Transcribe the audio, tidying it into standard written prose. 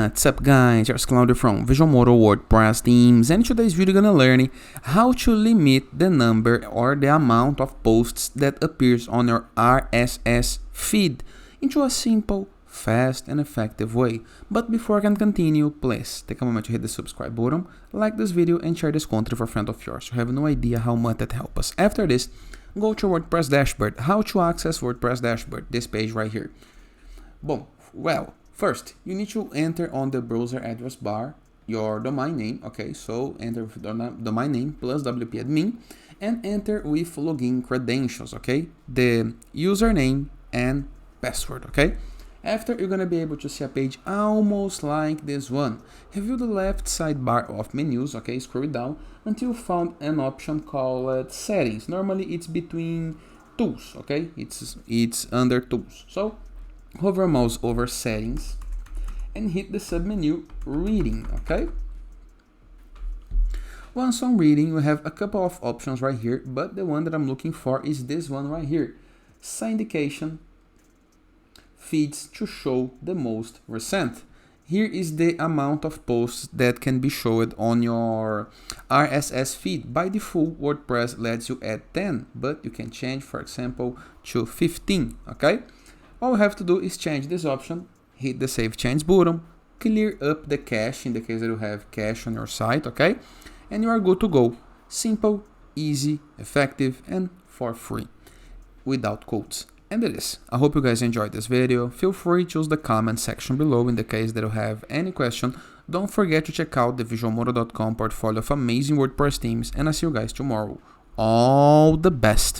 What's up guys, here's Claudio from Visualmodo WordPress themes, and in today's video you're gonna learn how to limit the number or the amount of posts that appears on your RSS feed into a simple, fast and effective way. But before I can continue, please take a moment to hit the subscribe button, like this video and share this content with a friend of yours. You have no idea how much that helps us. After this, go to WordPress dashboard. How to access WordPress dashboard, this page right here. Boom. Well, first, you need to enter on the browser address bar your domain name, okay? So enter domain name plus WP admin and enter with login credentials, okay? The username and password, okay? After, you're gonna be able to see a page almost like this one. Review the left sidebar of menus, okay? Scroll down until you found an option called settings. Normally it's between tools, okay? It's under tools. So hover mouse over settings and hit the submenu reading, okay? Once on reading, we have a couple of options right here, but the one that I'm looking for is this one right here. Syndication feeds to show the most recent. Here is the amount of posts that can be showed on your RSS feed. By default, WordPress lets you add 10, but you can change, for example, to 15, okay? All you have to do is change this option, hit the Save Change button, clear up the cache in the case that you have cache on your site, okay? And you are good to go. Simple, easy, effective, and for free, without quotes. And it is. I hope you guys enjoyed this video. Feel free to use the comment section below in the case that you have any question. Don't forget to check out the visualmodo.com portfolio of amazing WordPress themes, and I'll see you guys tomorrow. All the best!